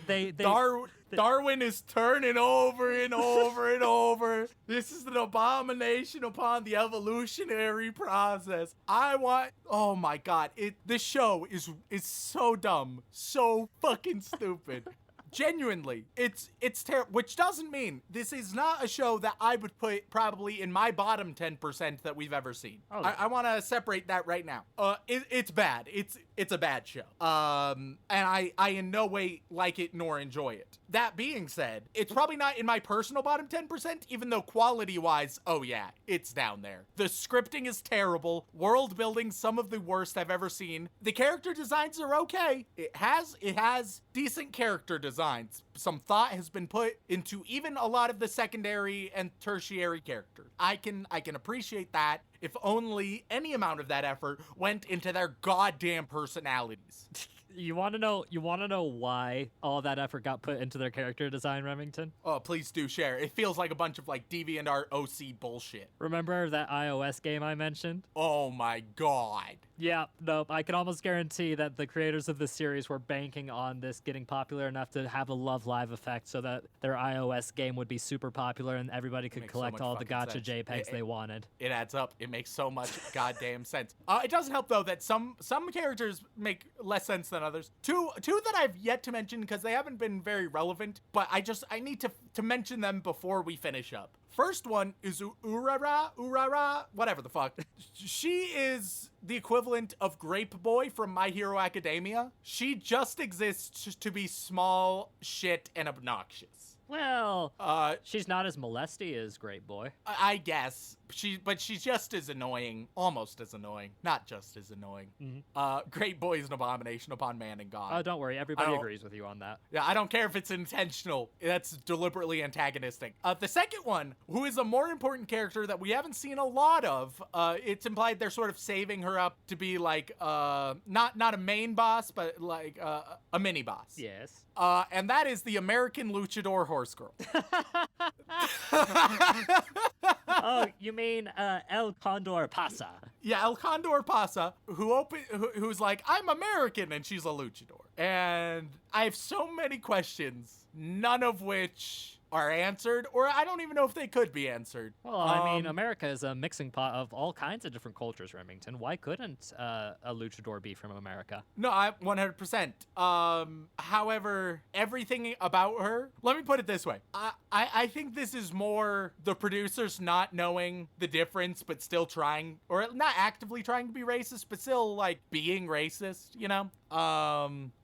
They Darwin is turning over and over and over. This is an abomination upon the evolutionary process. Oh my god, this show is so dumb, so fucking stupid. Genuinely, it's terrible, which doesn't mean this is not a show that I would put probably in my bottom 10% that we've ever seen. Oh. I want to separate that right now. It's bad. It's a bad show. And I in no way like it nor enjoy it. That being said, it's probably not in my personal bottom 10%, even though quality-wise, oh yeah, it's down there. The scripting is terrible. World building, some of the worst I've ever seen. The character designs are okay. It has decent character designs. Some thought has been put into even a lot of the secondary and tertiary characters. I can appreciate that if only any amount of that effort went into their goddamn personalities. You want to know why all that effort got put into their character design, Remington? Oh, please do share. It feels like a bunch of like DeviantArt OC bullshit. Remember that iOS game I mentioned? Oh my god. Yeah, nope. I can almost guarantee that the creators of this series were banking on this getting popular enough to have a Love Live effect so that their iOS game would be super popular and everybody could Makes so collect much all the fucking gacha sense. JPEGs they wanted. It adds up. It makes so much goddamn sense. It doesn't help though that some characters make less sense than others. Two that I've yet to mention because they haven't been very relevant, but I need to mention them before we finish up. First one is Urara, whatever the fuck. She is the equivalent of Grape Boy from My Hero Academia. She just exists to be small, shit, and obnoxious. Well, she's not as molesty as Great Boy. I guess. But she's just as annoying, almost as annoying, not just as annoying. Great Boy is an abomination upon man and God. Oh, don't worry. Everybody agrees with you on that. Yeah, I don't care if it's intentional. That's deliberately antagonistic. The second one, who is a more important character that we haven't seen a lot of, it's implied they're sort of saving her up to be like, not a main boss, but like a mini boss. Yes. And that is the American Luchador Horse Girl. Oh, you mean El Condor Pasa? Yeah, El Condor Pasa, who's like, I'm American, and she's a luchador. And I have so many questions, none of which are answered, or I don't even know if they could be answered. Well, I mean, America is a mixing pot of all kinds of different cultures, Remington. Why couldn't a luchador be from America? No, 100%. However, everything about her, let me put it this way. I think this is more the producers not knowing the difference, but still trying, or not actively trying to be racist, but still, like, being racist, you know?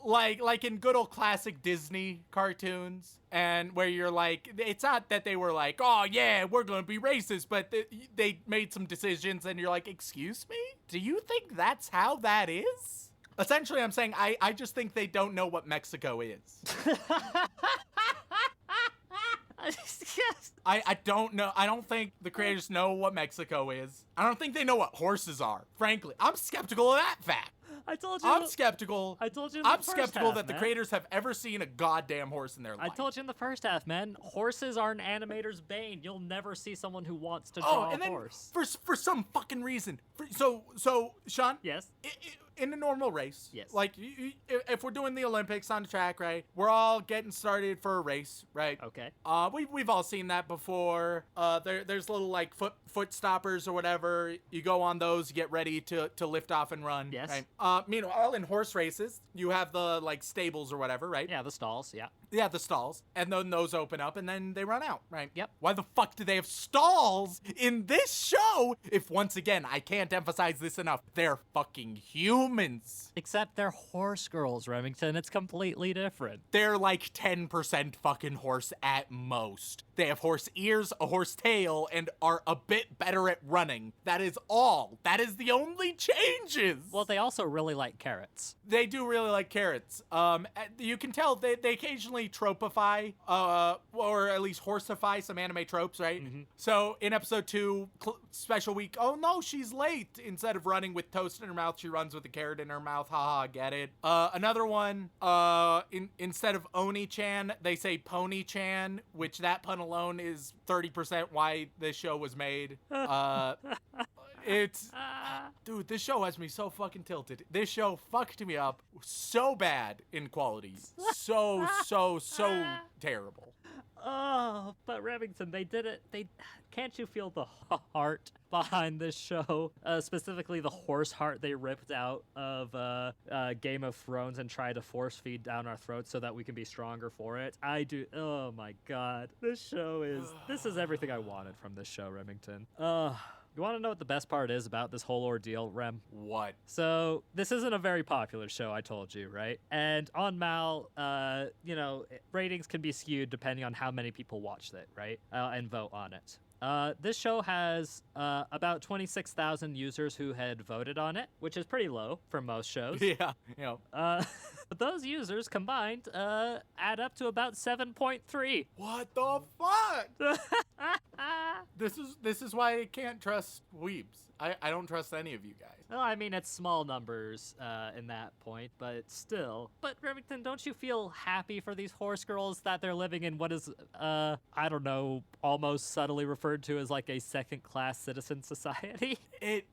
Like in good old classic Disney cartoons, and where you're like, it's not that they were like, oh yeah, we're gonna be racist, but they made some decisions, and you're like, excuse me? Do you think that's how that is? Essentially, I'm saying I just think they don't know what Mexico is. Yes. I don't know. I don't think the creators know what Mexico is. I don't think they know what horses are. Frankly, I'm skeptical of that fact. I told you. I'm skeptical. I told you. I'm skeptical that the creators have ever seen a goddamn horse in their life. I told you in the first half, man. Horses are an animator's bane. You'll never see someone who wants to draw and a then horse. for some fucking reason. So Sean. Yes. In a normal race, yes. Like if we're doing the Olympics on the track, right? We're all getting started for a race, right? Okay. We've all seen that before. There's little like foot stoppers or whatever. You go on those, you get ready to lift off and run. Yes. Right? Meanwhile, in horse races, you have the like stables or whatever, right? Yeah, the stalls. Yeah. Yeah, the stalls, and then those open up, and then they run out, right? Yep. Why the fuck do they have stalls in this show? If once again, I can't emphasize this enough, they're fucking humans. Except they're horse girls, Remington. It's completely different. They're like 10% fucking horse at most. They have horse ears, a horse tail, and are a bit better at running. That is all. That is the only changes. Well, they also really like carrots. They do really like carrots. You can tell they occasionally tropify, or at least horsify some anime tropes, right? Mm-hmm. So in episode 2, special week, oh no, she's late. Instead of running with toast in her mouth, she runs with a carrot in her mouth. Haha, get it. Another one, instead of Oni-chan, they say Pony-chan, which that pun alone is 30% why this show was made. Dude, this show has me so fucking tilted. This show fucked me up so bad in quality. So terrible. Oh, but Remington, they did it. Can't you feel the heart behind this show? Specifically, the horse heart they ripped out of Game of Thrones and tried to force feed down our throats so that we can be stronger for it. I do. Oh my God, this is everything I wanted from this show, Remington. You want to know what the best part is about this whole ordeal, Rem? What? So, this isn't a very popular show, I told you, right? And on Mal, ratings can be skewed depending on how many people watched it, right? And vote on it. This show has about 26,000 users who had voted on it, which is pretty low for most shows. Yeah. But those users combined add up to about 7.3. What the fuck? This is why I can't trust weebs. I don't trust any of you guys. Well, I mean, it's small numbers in that point, but still. But Remington, don't you feel happy for these horse girls that they're living in what is, I don't know, almost subtly referred to as like a second-class citizen society? It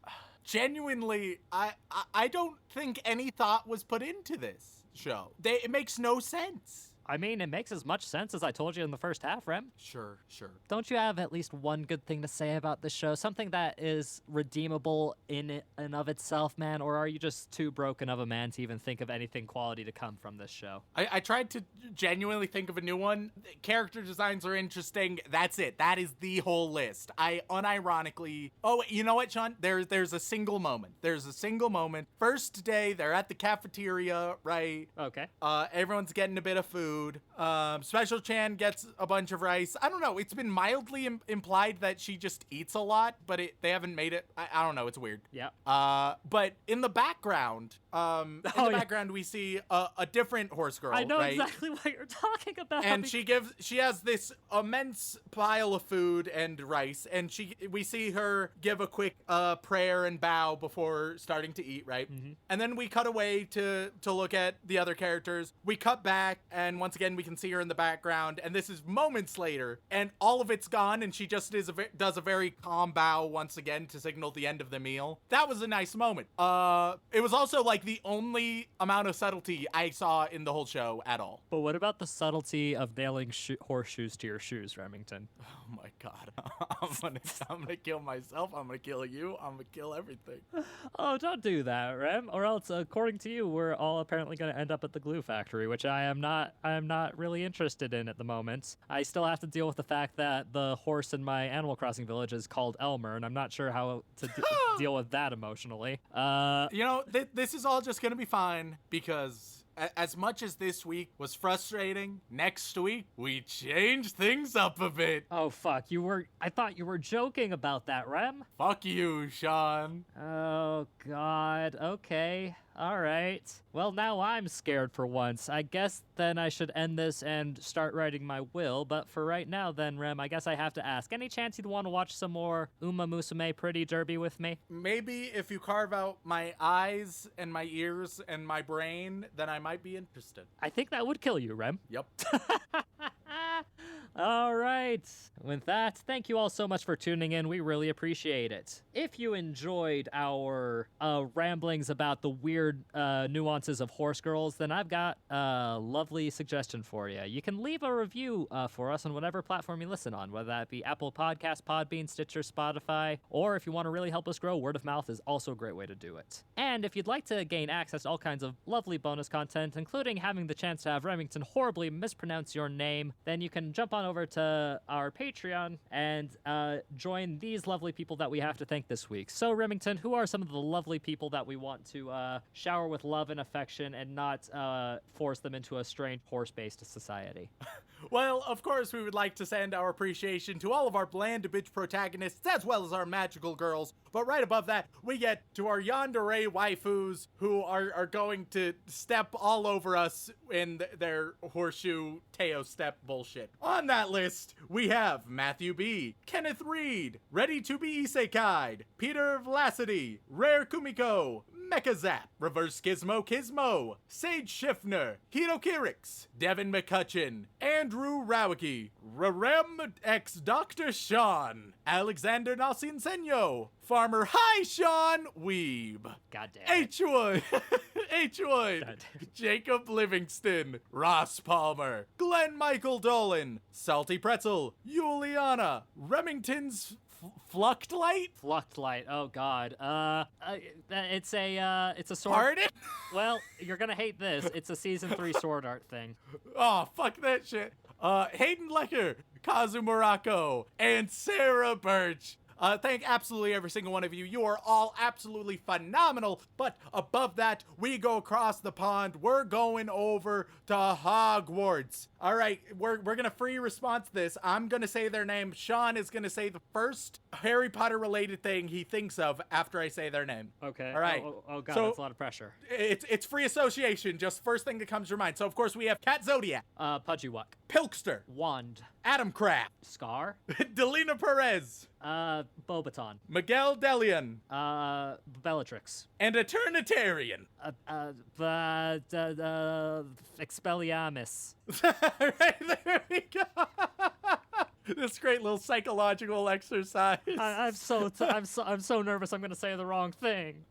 genuinely, I don't think any thought was put into this show. It makes no sense. I mean, it makes as much sense as I told you in the first half, Rem. Sure. Don't you have at least one good thing to say about this show? Something that is redeemable in and of itself, man? Or are you just too broken of a man to even think of anything quality to come from this show? I tried to genuinely think of a new one. Character designs are interesting. That's it. That is the whole list. I unironically... Oh, you know what, Sean? There's a single moment. First day, they're at the cafeteria, right? Okay. Everyone's getting a bit of food. Special Chan gets a bunch of rice. I don't know. It's been mildly implied that she just eats a lot, but they haven't made it. I don't know. It's weird. Yeah. But in the background, we see a different horse girl. I know right? exactly what you're talking about. And she has this immense pile of food and rice, and we see her give a quick prayer and bow before starting to eat, right? Mm-hmm. And then we cut away to look at the other characters. We cut back, and once again we can see her in the background, and this is moments later, and all of it's gone, and she just does a very calm bow once again to signal the end of the meal. That was a nice moment. It was also like the only amount of subtlety I saw in the whole show at all. But what about the subtlety of nailing horseshoes to your shoes, Remington? Oh my god. I'm gonna kill myself. I'm gonna kill you. I'm gonna kill everything. Oh, don't do that, Rem. Or else, according to you, we're all apparently going to end up at the glue factory, which I am not really interested in at the moment. I still have to deal with the fact that the horse in my Animal Crossing village is called Elmer, and I'm not sure how to deal with that emotionally. This is all just gonna be fine because as much as this week was frustrating, next week we change things up a bit. Oh, fuck. I thought you were joking about that, Rem. Fuck you, Sean. Oh, God. Okay. All right. Well, now I'm scared for once. I guess then I should end this and start writing my will. But for right now then, Rem, I guess I have to ask. Any chance you'd want to watch some more Musume Pretty Derby with me? Maybe if you carve out my eyes and my ears and my brain, then I might be interested. I think that would kill you, Rem. Yep. All right. With that, thank you all so much for tuning in. We really appreciate it. If you enjoyed our ramblings about the weird nuances of horse girls, then I've got a lovely suggestion for you. You can leave a review for us on whatever platform you listen on, whether that be Apple Podcasts, Podbean, Stitcher, Spotify, or if you want to really help us grow, word of mouth is also a great way to do it. And if you'd like to gain access to all kinds of lovely bonus content, including having the chance to have Remington horribly mispronounce your name, then you can jump on over to our Patreon and join these lovely people that we have to thank this week. So, Remington, who are some of the lovely people that we want to shower with love and affection and not force them into a strange horse-based society? Well, of course, we would like to send our appreciation to all of our bland bitch protagonists, as well as our magical girls. But right above that, we get to our yandere waifus, who are going to step all over us in their horseshoe Teo step bullshit. On that list, we have Matthew B., Kenneth Reed, Ready to be Isekai'd, Peter Vlacity, Rare Kumiko, Mecha Zap, Reverse Gizmo, Sage Schiffner, Hito Kirix, Devin McCutcheon, Andrew Rowicki, Rarem X Dr. Sean, Alexander Nasinsenyo, Farmer Hi Sean Weeb, Goddamn. H-Wood, Jacob Livingston, Ross Palmer, Glenn Michael Dolan, Salty Pretzel, Juliana, Remington's Flucked Light? Flucked Light. Oh God. It's a sword. Pardon? Well, you're gonna hate this. It's a season 3 sword art thing. Oh, fuck that shit. Hayden Lecker, Kazu Morocco, and Sarah Birch. Thank absolutely every single one of you. You are all absolutely phenomenal. But above that, we go across the pond. We're going over to Hogwarts. All right, we're going to free response this. I'm going to say their name. Sean is going to say the first Harry Potter related thing he thinks of after I say their name. Okay. All right. Oh God, So- that's a lot of pressure. It's free association. Just first thing that comes to your mind. So, of course, we have Cat Zodiac, Pudgy Wuck. Pilkster, Wand. Adam Kraft, Scar. Delina Perez, Bobaton. Miguel Delian, Bellatrix. and Eternitarian. Expelliarmus. Right, there we go. This great little psychological exercise. I'm so nervous I'm gonna say the wrong thing.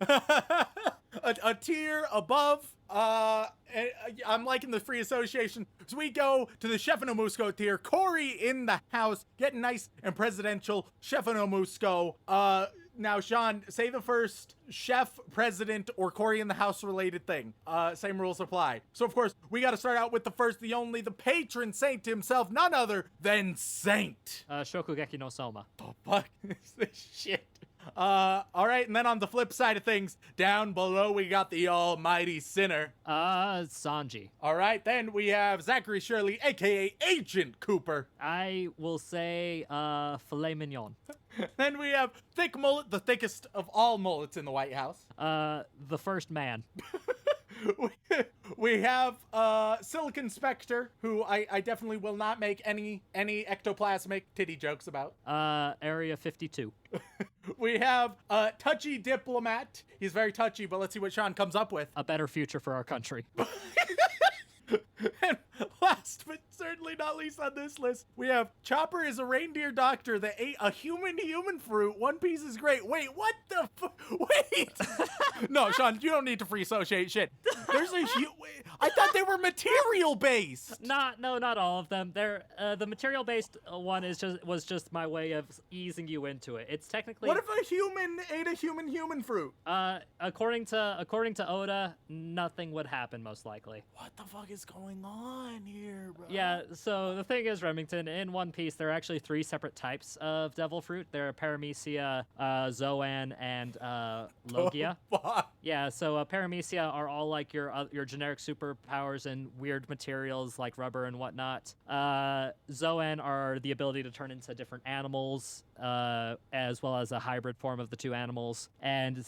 a tier above. I'm liking the free association. So we go to the Chef no Musco tier. Corey in the house, getting nice and presidential. Chef no Musco. Now, Sean, say the first chef, president, or Corey in the house related thing. Same rules apply. So, of course, we got to start out with the first, the only, the patron saint himself, none other than Saint. Shokugeki no Soma. The fuck is this shit? All right, and then on the flip side of things, down below we got the almighty sinner. Sanji. All right, then we have Zachary Shirley, aka Agent Cooper. I will say, filet mignon. Then we have Thick Mullet, the thickest of all mullets in the White House. The first man. We have Silicon Spectre, who I definitely will not make any ectoplasmic titty jokes about. Area 52. We have Touchy Diplomat. He's very touchy, but let's see what Sean comes up with. A better future for our country. And last but certainly not least on this list, we have Chopper is a reindeer doctor that ate a human fruit. One Piece is great. Wait, what the wait! No, Sean, you don't need to free associate shit. There's a I thought they were material based. Not all of them. They're the material based one was just my way of easing you into it. It's technically. What if a human ate a human fruit? According to Oda, nothing would happen most likely. What the fuck is going on here, bro? Yeah, so the thing is, Remington, in One Piece, there are actually 3 separate types of devil fruit. There are Paramecia, Zoan, and Logia. Oh, fuck. Yeah, so Paramecia are all like your generic superpowers and weird materials like rubber and whatnot. Zoan are the ability to turn into different animals, as well as a hybrid form of the 2 animals. And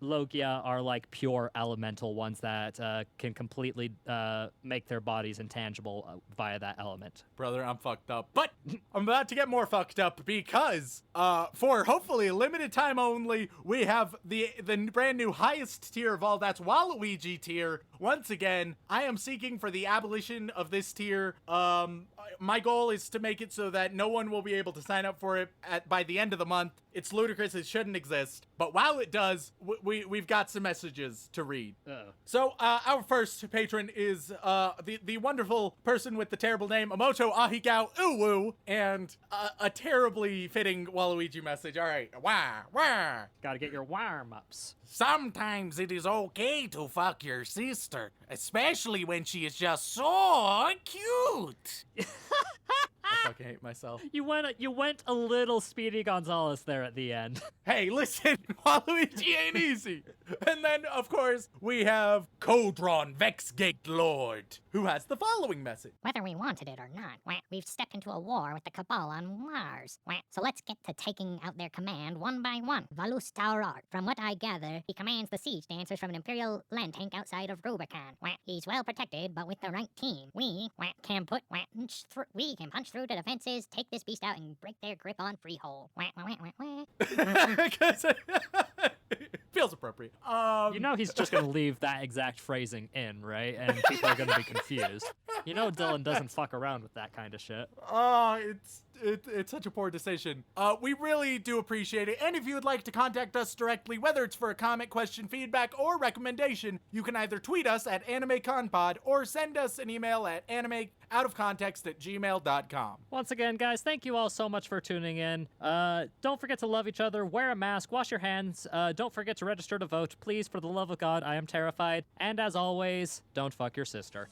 Logia are like pure elemental ones that can completely make their bodies intangible via that element. Brother, I'm fucked up. But I'm about to get more fucked up because for hopefully a limited time only, we have the brand new highest tier of all. That's Waluigi tier. Once again, I am seeking for the abolition of this tier. My goal is to make it so that no one will be able to sign up for it by the end of the month. It's ludicrous. It shouldn't exist. But while it does, we've got some messages to read. So our first patron is the wonderful person with the terrible name, Emoto Ahigao Uwu, and a terribly fitting Waluigi message. All right. Wah. Gotta get your warm-ups. Sometimes it is okay to fuck your sister, especially when she is just so cute. I fucking hate myself. You went a little Speedy Gonzalez there at the end. Hey, listen, Waluigi ain't easy. And then, of course, we have Codron Vexgate Lord, who has the following message. Whether we wanted it or not, we've stepped into a war with the Cabal on Mars. So let's get to taking out their command one by one. Valus Taurar. From what I gather, he commands the siege dancers from an Imperial land tank outside of Rubicon. He's well protected, but with the right team, we can punch through the defenses, take this beast out, and break their grip on Freehold. Feels appropriate. You know he's just gonna leave that exact phrasing in, right? And people are gonna be confused. You know Dylan doesn't fuck around with that kind of shit. It's such a poor decision. We really do appreciate it. And if you would like to contact us directly, whether it's for a comment, question, feedback, or recommendation, you can either tweet us at AnimeConPod or send us an email at animeoutofcontext@gmail.com. Once again, guys, thank you all so much for tuning in. Don't forget to love each other, wear a mask, wash your hands, don't forget to register to vote. Please, for the love of God, I am terrified. And as always, don't fuck your sister.